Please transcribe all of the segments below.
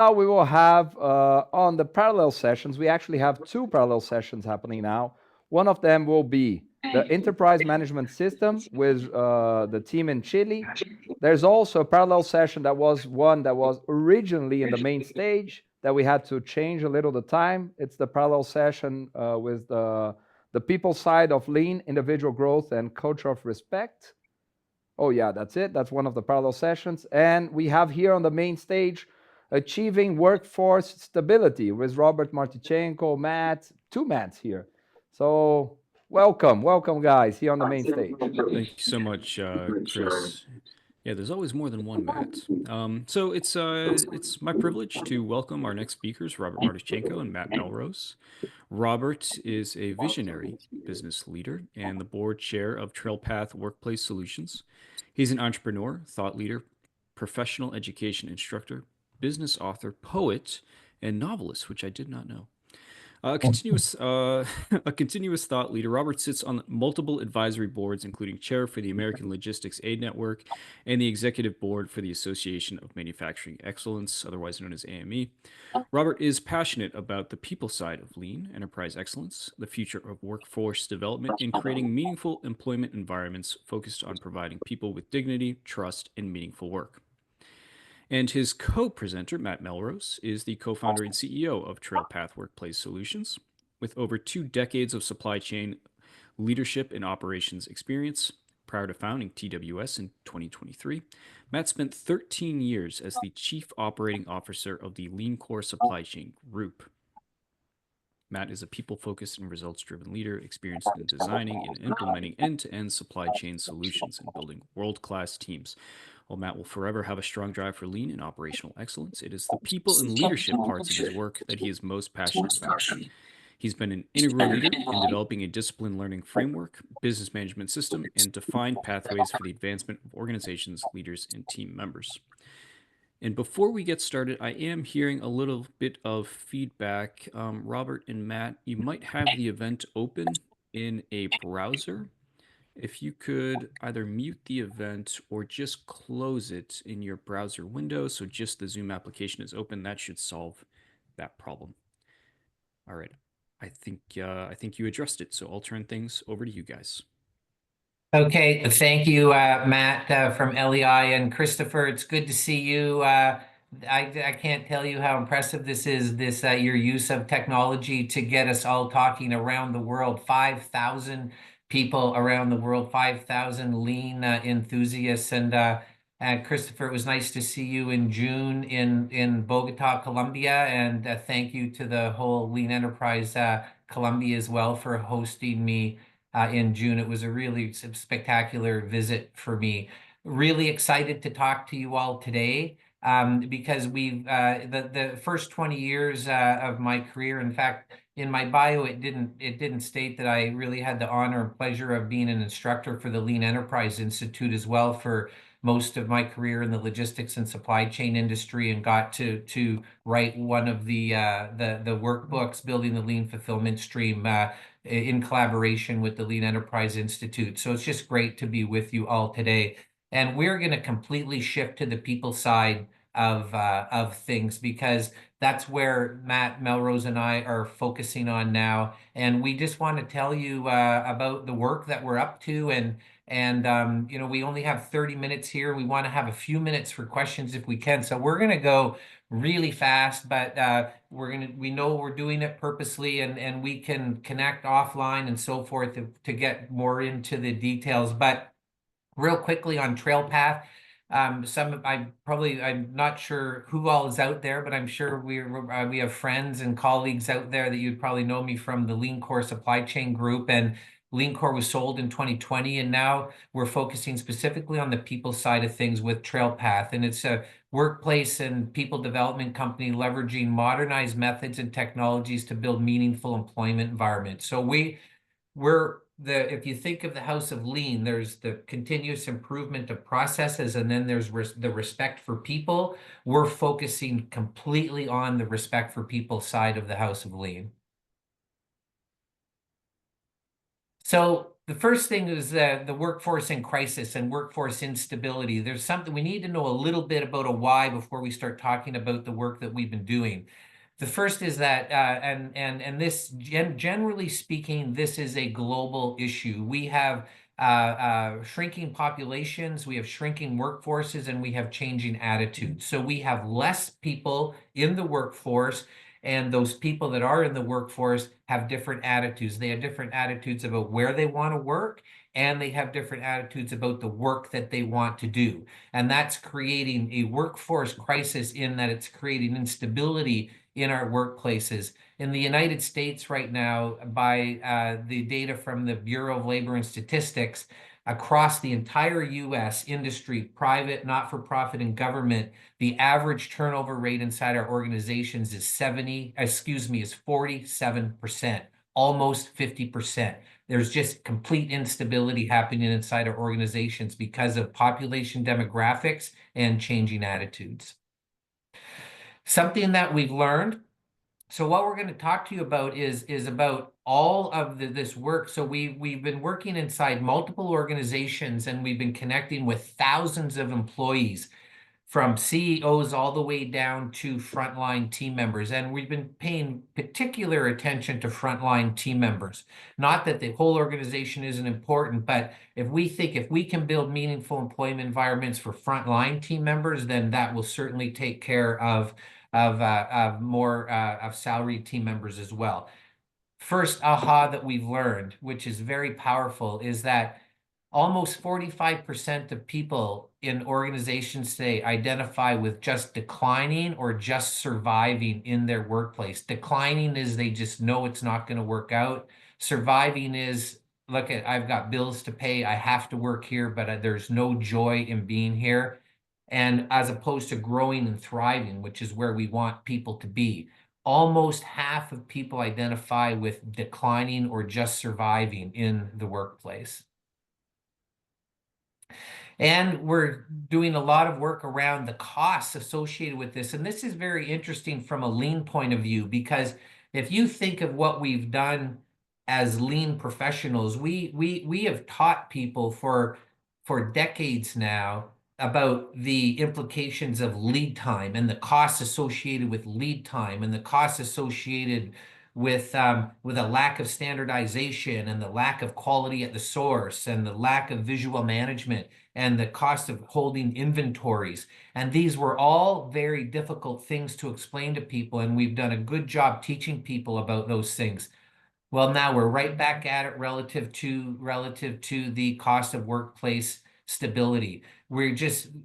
Now we will have on the parallel sessions, we actually have two parallel sessions happening now. One of them will be the enterprise management system with the team in Chile. There's also a parallel session that was one that was originally in the main stage that we had to change a little the time. It's the parallel session with the people side of lean, individual growth, and culture of respect. Oh yeah, that's it. That's one of the parallel sessions. And we have here on the main stage, achieving workforce stability with Robert Martichenko, Matt, two Matts here. So welcome guys here on the main stage. Thank you so much, Chris. Yeah, there's always more than one Matt. So it's my privilege to welcome our next speakers, Robert Martichenko and Matt Melrose. Robert is a visionary business leader and the board chair of TrailPath Workplace Solutions. He's an entrepreneur, thought leader, professional education instructor, business author, poet, and novelist, which I did not know. A continuous thought leader, Robert sits on multiple advisory boards, including chair for the American Logistics Aid Network and the executive board for the Association of Manufacturing Excellence, otherwise known as AME. Robert is passionate about the people side of lean enterprise excellence, the future of workforce development, and creating meaningful employment environments focused on providing people with dignity, trust, and meaningful work. And his co-presenter, Matt Melrose, is the co-founder and CEO of TrailPath Workplace Solutions. With over 2 decades of supply chain leadership and operations experience, prior to founding TWS in 2023, Matt spent 13 years as the Chief Operating Officer of the Lean Core Supply Chain Group. Matt is a people-focused and results-driven leader experienced in designing and implementing end-to-end supply chain solutions and building world-class teams. While Matt will forever have a strong drive for lean and operational excellence, it is the people and leadership parts of his work that he is most passionate about. He's been an integral leader in developing a discipline learning framework, business management system, and defined pathways for the advancement of organizations, leaders, and team members. And before we get started, I am hearing a little bit of feedback. Robert and Matt, you might have the event open in a browser. If you could either mute the event or just close it in your browser window so just the Zoom application is open, that should solve that problem. All right. I think you addressed it, so I'll turn things over to you guys. Okay, thank you, Matt from LEI, and Christopher. It's good to see you. I can't tell you how impressive this is. Your use of technology to get us all talking around the world. 5,000 people around the world, 5,000 lean enthusiasts, and Christopher, it was nice to see you in June in Bogota, Colombia, and thank you to the whole Lean Enterprise Colombia as well for hosting me in June. It was a really spectacular visit for me. Really excited to talk to you all today because we've the first 20 years of my career. In fact, in my bio, it didn't state that I really had the honor and pleasure of being an instructor for the Lean Enterprise Institute as well for most of my career in the logistics and supply chain industry, and got to write one of the workbooks, Building the Lean Fulfillment Stream, in collaboration with the Lean Enterprise Institute. So it's just great to be with you all today. And we're going to completely shift to the people side of things, because that's where Matt Melrose and I are focusing on now. And we just want to tell you about the work that we're up to. And we only have 30 minutes here. We want to have a few minutes for questions if we can. So we're going to go really fast, but we know we're doing it purposely, and we can connect offline and so forth to get more into the details. But real quickly on TrailPath, I'm not sure who all is out there, but I'm sure we have friends and colleagues out there that you'd probably know me from the Lean Core Supply Chain Group. And Lean Core was sold in 2020, and now we're focusing specifically on the people side of things with TrailPath. And it's a workplace and people development company leveraging modernized methods and technologies to build meaningful employment environments. So if you think of the House of Lean, there's the continuous improvement of processes, and then there's the respect for people. We're focusing completely on the respect for people side of the House of Lean. So the first thing is the workforce in crisis and workforce instability. There's something we need to know a little bit about a why before we start talking about the work that we've been doing. The first is that, and this, generally speaking, this is a global issue. We have shrinking populations, we have shrinking workforces, and we have changing attitudes. So we have less people in the workforce, and those people that are in the workforce have different attitudes. They have different attitudes about where they want to work, and they have different attitudes about the work that they want to do. And that's creating a workforce crisis in that it's creating instability in our workplaces. In the United States right now, by the data from the Bureau of Labor and Statistics, across the entire US industry, private, not-for-profit, and government, the average turnover rate inside our organizations is 47%, almost 50%. There's just complete instability happening inside our organizations because of population demographics and changing attitudes. Something that we've learned. So what we're going to talk to you about is about all of this work. So we've been working inside multiple organizations, and we've been connecting with thousands of employees, from CEOs all the way down to frontline team members. And we've been paying particular attention to frontline team members. Not that the whole organization isn't important, but if we can build meaningful employment environments for frontline team members, then that will certainly take care of more of salaried team members as well. First aha that we've learned, which is very powerful, is that almost 45% of people in organizations today identify with just declining or just surviving in their workplace. Declining is they just know it's not going to work out. Surviving is, look, I've got bills to pay, I have to work here, but there's no joy in being here. And as opposed to growing and thriving, which is where we want people to be. Almost half of people identify with declining or just surviving in the workplace. And we're doing a lot of work around the costs associated with this. And this is very interesting from a lean point of view, because if you think of what we've done as lean professionals, we have taught people for decades now about the implications of lead time and the costs associated with lead time and the costs associated with a lack of standardization and the lack of quality at the source and the lack of visual management and the cost of holding inventories. And these were all very difficult things to explain to people, and we've done a good job teaching people about those things. Well, now we're right back at it relative to the cost of workplace stability.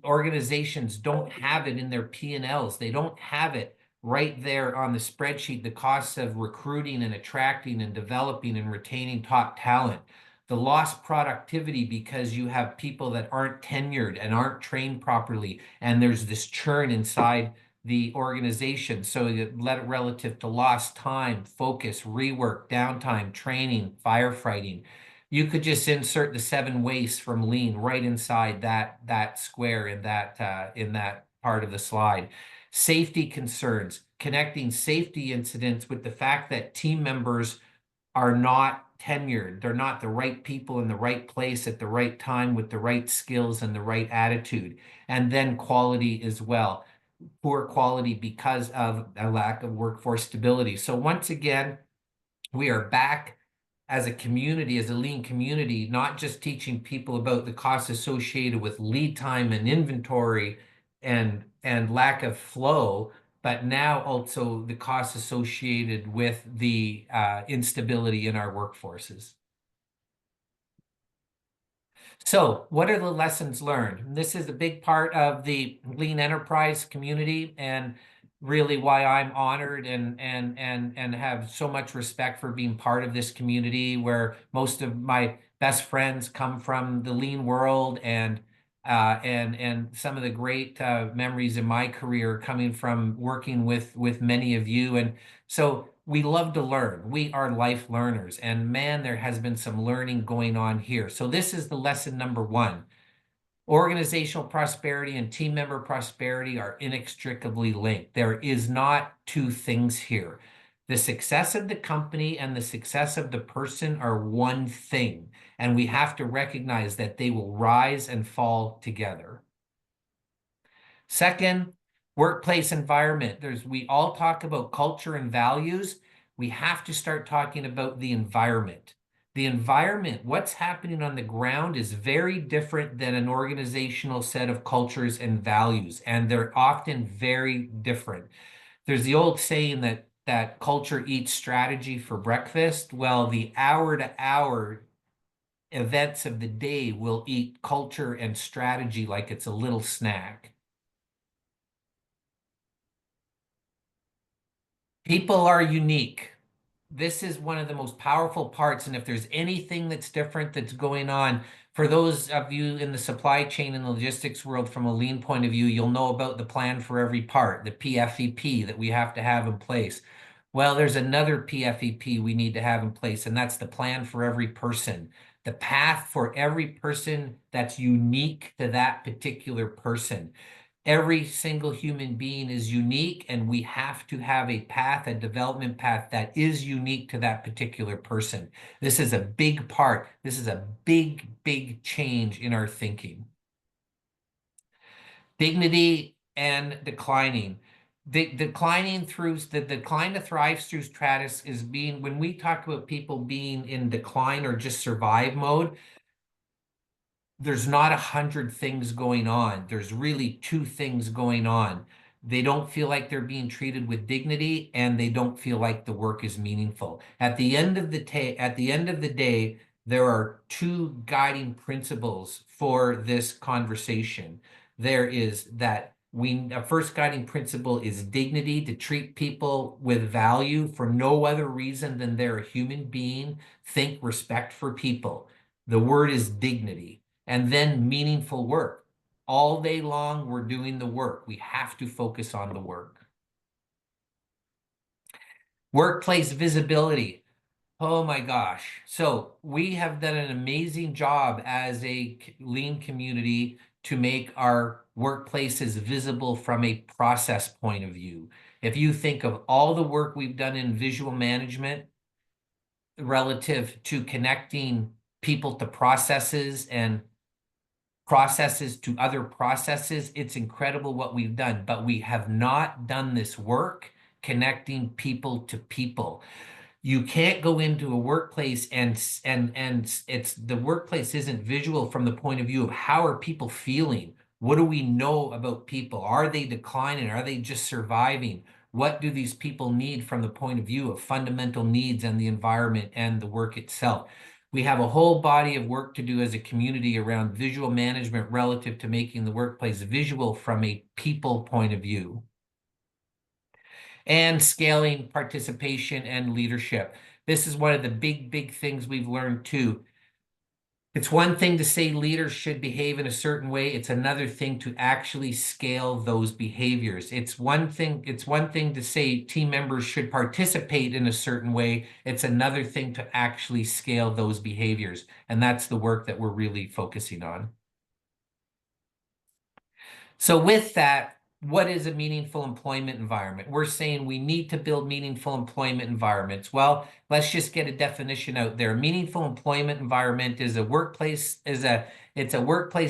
Organizations don't have it in their P&Ls. They don't have it right there on the spreadsheet, the costs of recruiting and attracting and developing and retaining top talent. The lost productivity because you have people that aren't tenured and aren't trained properly, and there's this churn inside the organization. So relative to lost time, focus, rework, downtime, training, firefighting. You could just insert the 7 wastes from lean right inside that square in that part of the slide. Safety concerns, connecting safety incidents with the fact that team members are not tenured. They're not the right people in the right place at the right time with the right skills and the right attitude. And then quality as well. Poor quality because of a lack of workforce stability. So once again, we are back as a community, as a lean community, not just teaching people about the costs associated with lead time and inventory and lack of flow, but now also the costs associated with the instability in our workforces. So what are the lessons learned? This is a big part of the lean enterprise community, and really why I'm honored and have so much respect for being part of this community, where most of my best friends come from the lean world, and some of the great memories in my career coming from working with many of you. And so we love to learn. We are life learners, and man, there has been some learning going on here. So this is the lesson number 1. Organizational prosperity and team member prosperity are inextricably linked. There is not 2 things here. The success of the company and the success of the person are one thing, and we have to recognize that they will rise and fall together. Second, workplace environment. We all talk about culture and values. We have to start talking about the environment. The environment, what's happening on the ground, is very different than an organizational set of cultures and values, and they're often very different. There's the old saying that culture eats strategy for breakfast. Well, the hour-to-hour events of the day will eat culture and strategy like it's a little snack. People are unique. This is one of the most powerful parts. And if there's anything that's different that's going on, for those of you in the supply chain and logistics world from a lean point of view, you'll know about the plan for every part, the PFEP that we have to have in place. Well, there's another PFEP we need to have in place, and that's the plan for every person. The path for every person that's unique to that particular person. Every single human being is unique, and we have to have a path, a development path that is unique to that particular person. This is a big part. This is a big, big change in our thinking. Dignity and declining. The decline to thrive through status is being, when we talk about people being in decline or just survive mode, there's not 100 things going on. There's really 2 things going on. They don't feel like they're being treated with dignity, and they don't feel like the work is meaningful. At the end of the day, there are 2 guiding principles for this conversation. There is that a first guiding principle is dignity, to treat people with value for no other reason than they're a human being. Think respect for people. The word is dignity. And then meaningful work. All day long, we're doing the work. We have to focus on the work. Workplace visibility. Oh my gosh. So we have done an amazing job as a lean community to make our workplaces visible from a process point of view. If you think of all the work we've done in visual management relative to connecting people to processes and processes to other processes, it's incredible what we've done, but we have not done this work connecting people to people. You can't go into a workplace and it's the workplace isn't visual from the point of view of how are people feeling? What do we know about people? Are they declining? Are they just surviving? What do these people need from the point of view of fundamental needs and the environment and the work itself? We have a whole body of work to do as a community around visual management relative to making the workplace visual from a people point of view. And scaling participation and leadership. This is one of the big, big things we've learned too. It's one thing to say leaders should behave in a certain way. It's another thing to actually scale those behaviors. It's one thing to say team members should participate in a certain way. It's another thing to actually scale those behaviors. And that's the work that we're really focusing on. So with that, what is a meaningful employment environment? We're saying we need to build meaningful employment environments. Well, let's just get a definition out there. A meaningful employment environment is it's a workplace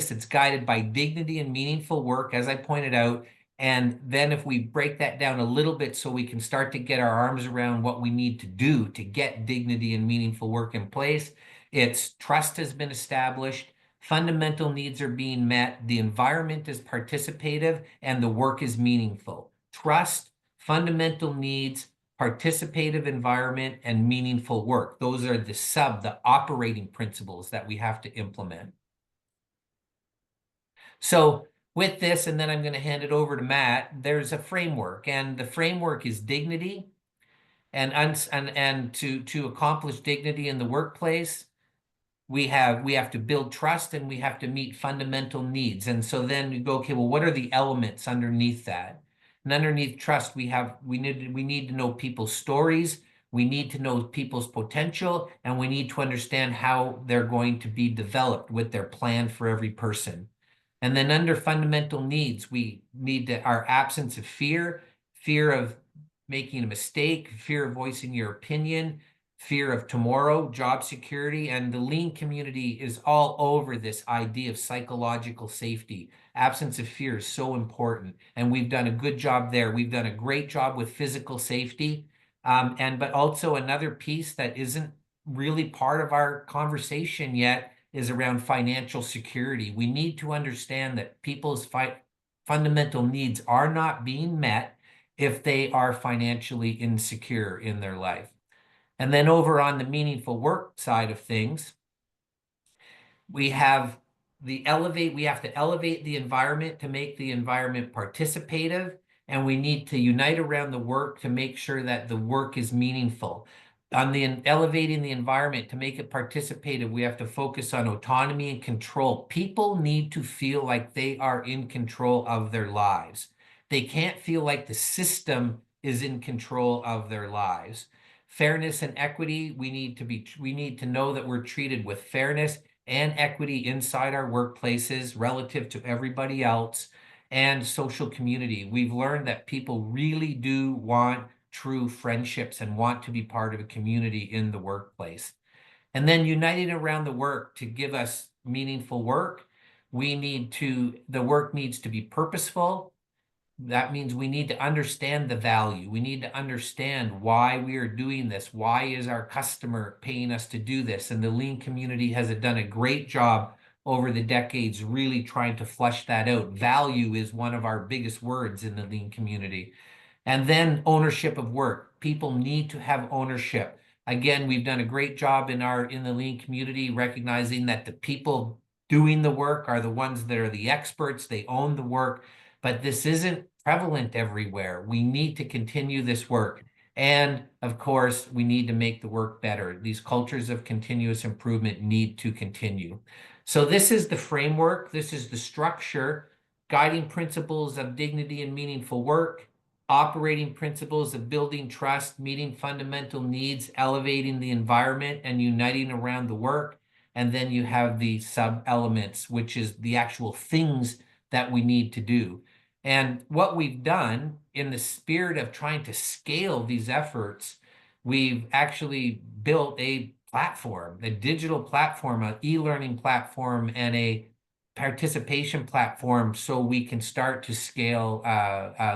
that's guided by dignity and meaningful work, as I pointed out. And then if we break that down a little bit so we can start to get our arms around what we need to do to get dignity and meaningful work in place, it's trust has been established. Fundamental needs are being met, the environment is participative, and the work is meaningful. Trust, fundamental needs, participative environment, and meaningful work. Those are the operating principles that we have to implement. So with this, and then I'm going to hand it over to Matt, there's a framework, and the framework is dignity, and to accomplish dignity in the workplace, we have to build trust, and we have to meet fundamental needs. And so then we go, okay, well, what are the elements underneath that? And underneath trust, we need to know people's stories, we need to know people's potential, and we need to understand how they're going to be developed with their plan for every person. And then under fundamental needs, we need our absence of fear of making a mistake, fear of voicing your opinion, fear of tomorrow, job security. And the lean community is all over this idea of psychological safety. Absence of fear is so important. And we've done a good job there. We've done a great job with physical safety. But also another piece that isn't really part of our conversation yet is around financial security. We need to understand that people's fundamental needs are not being met if they are financially insecure in their life. And then over on the meaningful work side of things, we have we have to elevate the environment to make the environment participative, and we need to unite around the work to make sure that the work is meaningful. On the elevating the environment to make it participative, we have to focus on autonomy and control. People need to feel like they are in control of their lives. They can't feel like the system is in control of their lives. Fairness and equity, we need to know that we're treated with fairness and equity inside our workplaces relative to everybody else, and social community. We've learned that people really do want true friendships and want to be part of a community in the workplace. And then uniting around the work to give us meaningful work, the work needs to be purposeful. That means we need to understand the value. We need to understand why we are doing this. Why is our customer paying us to do this? And the lean community has done a great job over the decades really trying to flush that out. Value is one of our biggest words in the lean community. And then ownership of work. People need to have ownership. Again, we've done a great job in the lean community, recognizing that the people doing the work are the ones that are the experts. They own the work. But this isn't prevalent everywhere. We need to continue this work. And of course, we need to make the work better. These cultures of continuous improvement need to continue. So this is the framework. This is the structure, guiding principles of dignity and meaningful work, operating principles of building trust, meeting fundamental needs, elevating the environment, and uniting around the work. And then you have the sub-elements, which is the actual things that we need to do. And what we've done in the spirit of trying to scale these efforts, we've actually built a platform, a digital platform, an e-learning platform, and a participation platform so we can start to scale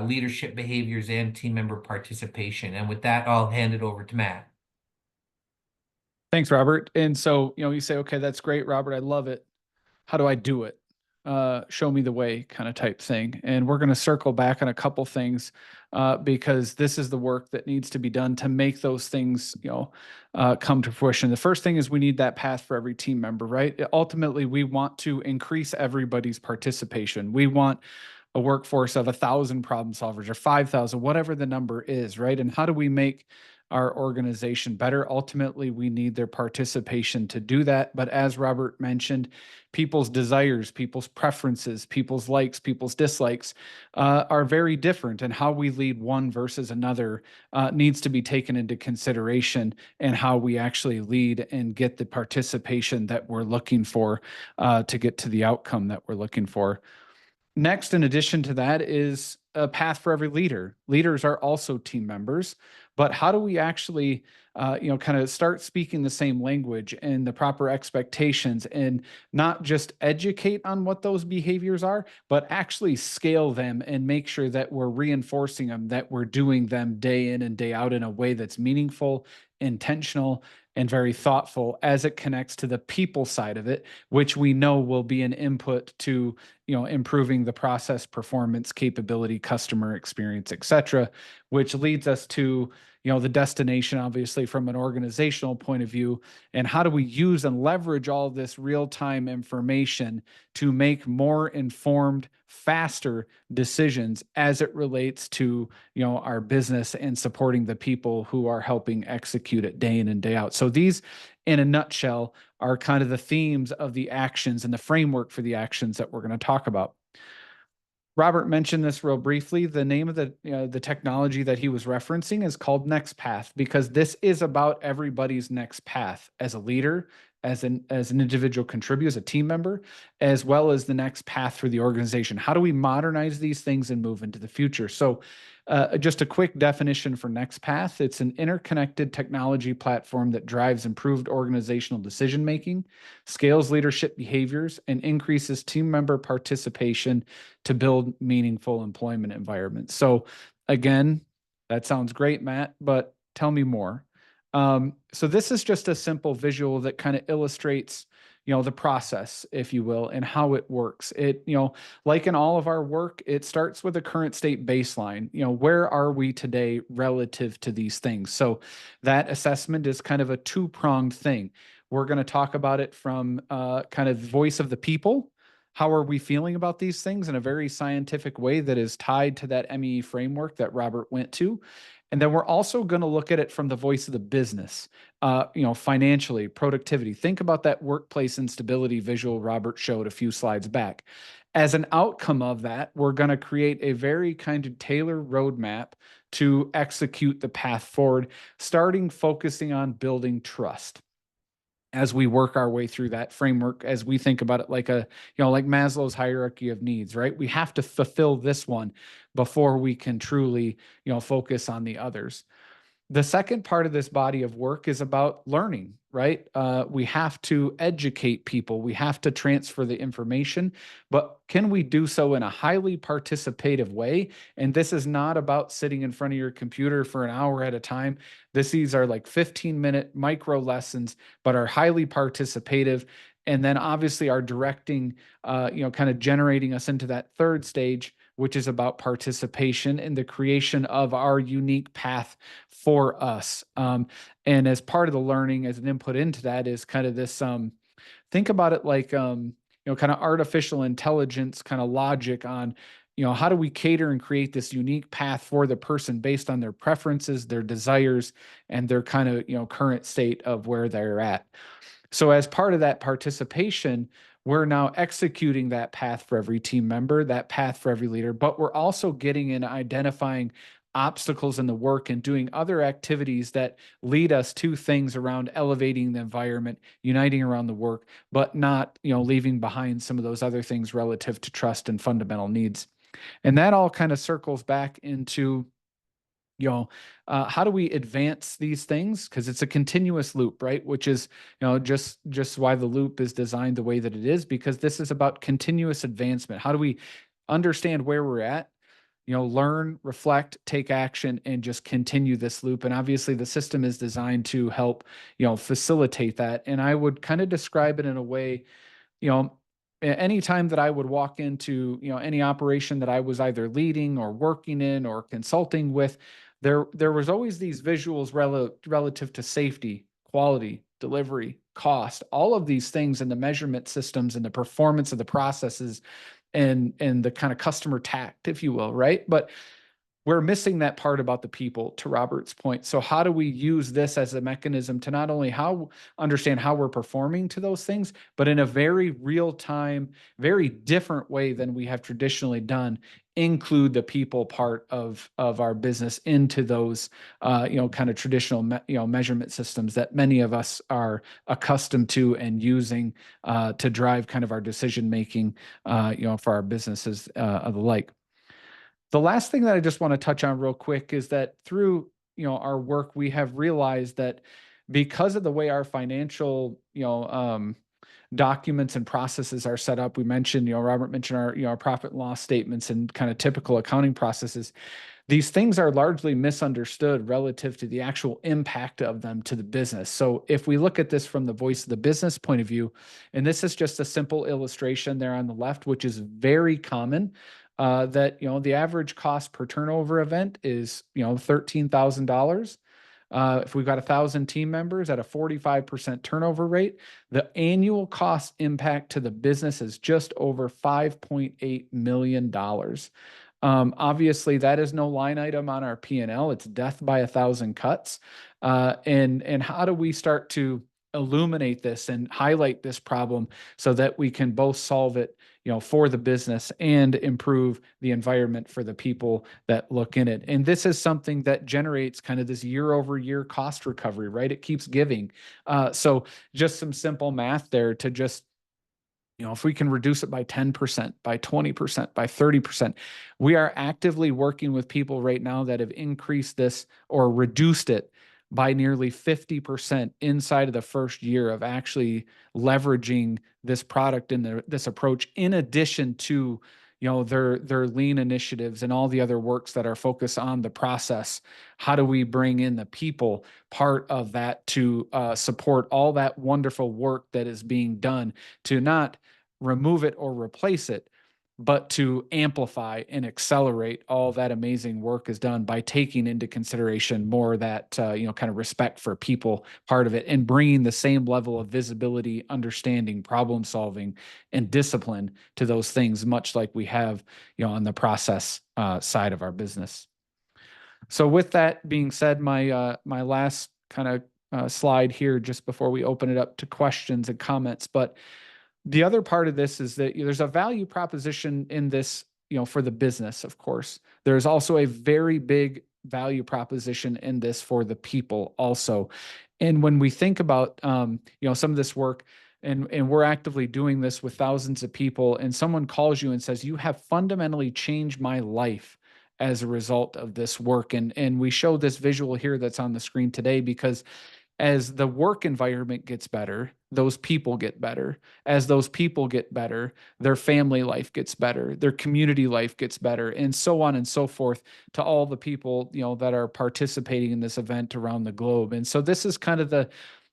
leadership behaviors and team member participation. And with that, I'll hand it over to Matt. Thanks, Robert. And so, you say, okay, that's great, Robert. I love it. How do I do it? Show me the way kind of type thing. And we're going to circle back on a couple because this is the work that needs to be done to make those things, come to fruition. The first thing is we need that path for every team member, right? Ultimately, we want to increase everybody's participation. We want a workforce of 1,000 problem solvers or 5,000, whatever the number is, right? And how do we make our organization better? Ultimately, we need their participation to do that. But as Robert mentioned, people's desires, people's preferences, people's likes, people's dislikes are very different. And how we lead one versus another needs to be taken into consideration, and how we actually lead and get the participation that we're looking for to get to the outcome that we're looking for. Next, in addition to that, is a path for every leader. Leaders are also team members, but how do we actually, kind of start speaking the same language and the proper expectations, and not just educate on what those behaviors are, but actually scale them and make sure that we're reinforcing them, that we're doing them day in and day out in a way that's meaningful, intentional, and very thoughtful as it connects to the people side of it, which we know will be an input to, improving the process, performance, capability, customer experience, et cetera, which leads us to, the destination, obviously, from an organizational point of view. And how do we use and leverage all of this real-time information to make more informed, faster decisions as it relates to, our business and supporting the people who are helping execute it day in and day out. So these, in a nutshell, are kind of the themes of the actions and the framework for the actions that we're going to talk about. Robert mentioned this real briefly. The name of the technology that he was referencing is called Next Path, because this is about everybody's next path as a leader, as an individual contributor, as a team member, as well as the next path for the organization. How do we modernize these things and move into the future? So Just a quick definition for NextPath. It's an interconnected technology platform that drives improved organizational decision-making, scales leadership behaviors, and increases team member participation to build meaningful employment environments. So again, that sounds great, Matt, but tell me more. So this is just a simple visual that kind of illustrates, the process, if you will, and how it works. It, like in all of our work, it starts with a current state baseline. Where are we today relative to these things? So that assessment is kind of a two-pronged thing. We're going to talk about it from kind of voice of the people. How are we feeling about these things in a very scientific way that is tied to that MEE framework that Robert went to? And then we're also going to look at it from the voice of the business, financially, productivity. Think about that workplace instability visual Robert showed a few slides back. As an outcome of that, we're going to create a very kind of tailored roadmap to execute the path forward, starting focusing on building trust as we work our way through that framework, as we think about it like like Maslow's hierarchy of needs, right? We have to fulfill this one before we can truly, focus on the others. The second part of this body of work is about learning, right? We have to educate people. We have to transfer the information, but can we do so in a highly participative way? And this is not about sitting in front of your computer for an hour at a time. These are like 15-minute micro lessons, but are highly participative. And then obviously are directing, kind of generating us into that third stage, which is about participation in the creation of our unique path for us. And as part of the learning, as an input into that is kind of this, think about it like, kind of artificial intelligence kind of logic on, how do we cater and create this unique path for the person based on their preferences, their desires, and their kind of, current state of where they're at. So as part of that participation, we're now executing that path for every team member, that path for every leader, but we're also getting in identifying obstacles in the work and doing other activities that lead us to things around elevating the environment, uniting around the work, but not, leaving behind some of those other things relative to trust and fundamental needs. And that all kind of circles back into how do we advance these things? Because it's a continuous loop, right? Which is, just why the loop is designed the way that it is, because this is about continuous advancement. How do we understand where we're at, learn, reflect, take action, and just continue this loop? And obviously the system is designed to help, facilitate that. And I would kind of describe it in a way, anytime that I would walk into, any operation that I was either leading or working in or consulting with, there was always these visuals relative to safety, quality, delivery, cost, all of these things, and the measurement systems and the performance of the processes and the kind of customer tact, if you will, right? But we're missing that part about the people, to Robert's point. So how do we use this as a mechanism to not only understand how we're performing to those things, but in a very real time, very different way than we have traditionally done, include the people part of our business into those, kind of traditional, measurement systems that many of us are accustomed to and using to drive kind of our decision-making, for our businesses of the like. The last thing that I just want to touch on real quick is that through, our work, we have realized that because of the way our financial, documents and processes are set up, we mentioned, Robert mentioned our profit and loss statements and kind of typical accounting processes. These things are largely misunderstood relative to the actual impact of them to the business. So if we look at this from the voice of the business point of view, and this is just a simple illustration there on the left, which is very common, that, the average cost per turnover event is, $13,000. If we've got 1,000 team members at a 45% turnover rate, the annual cost impact to the business is just over $5.8 million. Obviously, that is no line item on our P&L. It's death by 1,000 cuts. And how do we start to illuminate this and highlight this problem so that we can both solve it, for the business and improve the environment for the people that look in it? And this is something that generates kind of this year-over-year cost recovery, right? It keeps giving. So just some simple math there to just, if we can reduce it by 10%, by 20%, by 30%, we are actively working with people right now that have increased this or reduced it by nearly 50% inside of the first year of actually leveraging this product and this approach, in addition to their lean initiatives and all the other works that are focused on the process. How do we bring in the people part of that to support all that wonderful work that is being done, to not remove it or replace it, but to amplify and accelerate all that amazing work is done by taking into consideration more that, kind of respect for people part of it, and bringing the same level of visibility, understanding, problem solving, and discipline to those things, much like we have, on the process side of our business. So with that being said, my last kind of slide here, just before we open it up to questions and comments, but the other part of this is that there's a value proposition in this, for the business, of course. There's also a very big value proposition in this for the people also. And when we think about, some of this work, and we're actively doing this with thousands of people, and someone calls you and says, you have fundamentally changed my life as a result of this work. And we show this visual here that's on the screen today because as the work environment gets better, those people get better. As those people get better, their family life gets better, their community life gets better, and so on and so forth to all the people, that are participating in this event around the globe. And so this is kind of the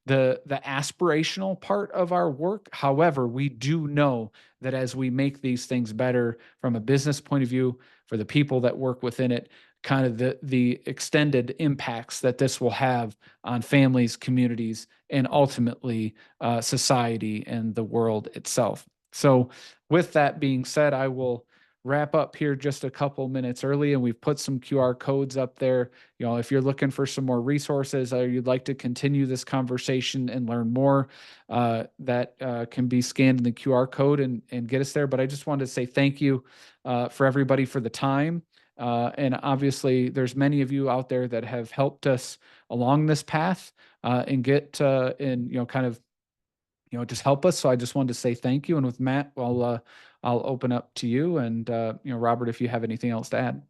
aspirational part of our work. However, we do know that as we make these things better from a business point of view, for the people that work within it, kind of the extended impacts that this will have on families, communities, and ultimately society and the world itself. So with that being said, I will wrap up here just a couple minutes early, and we've put some QR codes up there. If you're looking for some more resources or you'd like to continue this conversation and learn more, that can be scanned in the QR code and get us there. But I just wanted to say thank you for everybody for the time. And obviously there's many of you out there that have helped us along this path and get kind of just help us. So I just wanted to say thank you. And with Matt, I'll open up to you, and Robert, if you have anything else to add.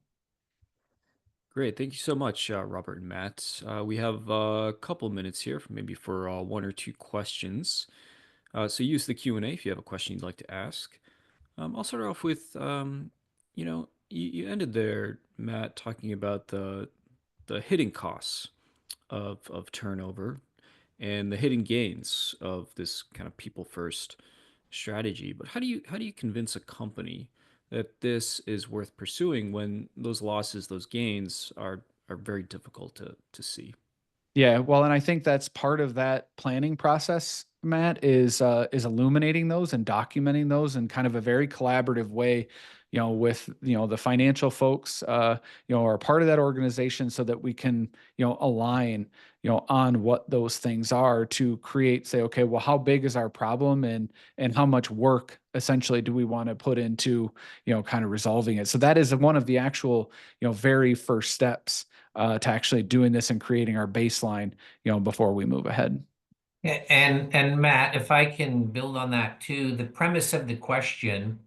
Great. Thank you so much, Robert and Matt. We have a couple minutes here maybe for one or two questions. So use the Q&A if you have a question you'd like to ask. I'll start off with, you ended there, Matt, talking about the hidden costs of turnover and the hidden gains of this kind of people first strategy. But how do you convince a company that this is worth pursuing when those losses, those gains are very difficult to see? Yeah, well, and I think that's part of that planning process, Matt, is illuminating those and documenting those in kind of a very collaborative way, with the financial folks, are part of that organization, so that we can align on what those things are to say, okay, well, how big is our problem, and how much work essentially do we want to put into kind of resolving it. So that is one of the actual very first steps to actually doing this and creating our baseline before we move ahead. And Matt, if I can build on that too, the premise of the question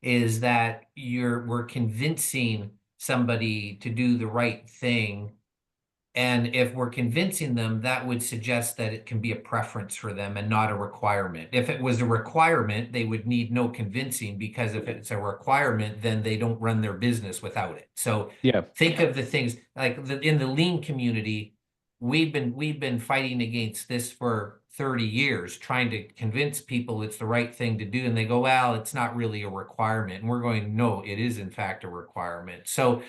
is that we're convincing somebody to do the right thing. And if we're convincing them, that would suggest that it can be a preference for them and not a requirement. If it was a requirement, they would need no convincing, because if it's a requirement, then they don't run their business without it. So Yeah. think of the things like in the lean community, we've been fighting against this for 30 years, trying to convince people it's the right thing to do. And they go, well, it's not really a requirement. And we're going, no, it is in fact a requirement. So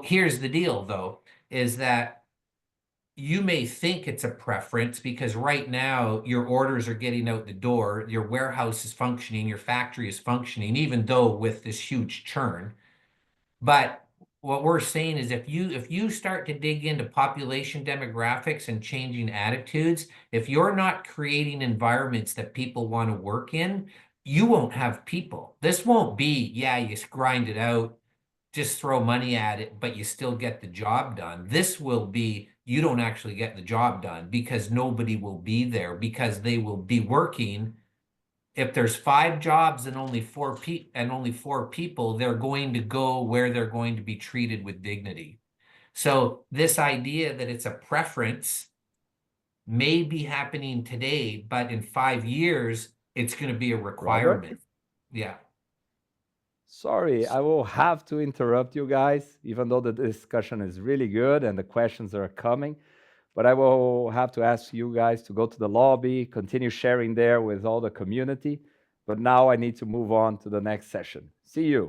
here's the deal though, is that you may think it's a preference because right now your orders are getting out the door, your warehouse is functioning, your factory is functioning, even though with this huge churn. But what we're saying is if you start to dig into population demographics and changing attitudes, if you're not creating environments that people want to work in, you won't have people. This won't be, yeah, you grind it out, just throw money at it, but you still get the job done. This will be, you don't actually get the job done because nobody will be there, because they will be working if there's 5 jobs and only 4 people, they're going to go where they're going to be treated with dignity. So this idea that it's a preference may be happening today, but in 5 years, it's going to be a requirement. Yeah. Sorry, I will have to interrupt you guys, even though the discussion is really good and the questions are coming. But I will have to ask you guys to go to the lobby, continue sharing there with all the community. But now I need to move on to the next session. See you.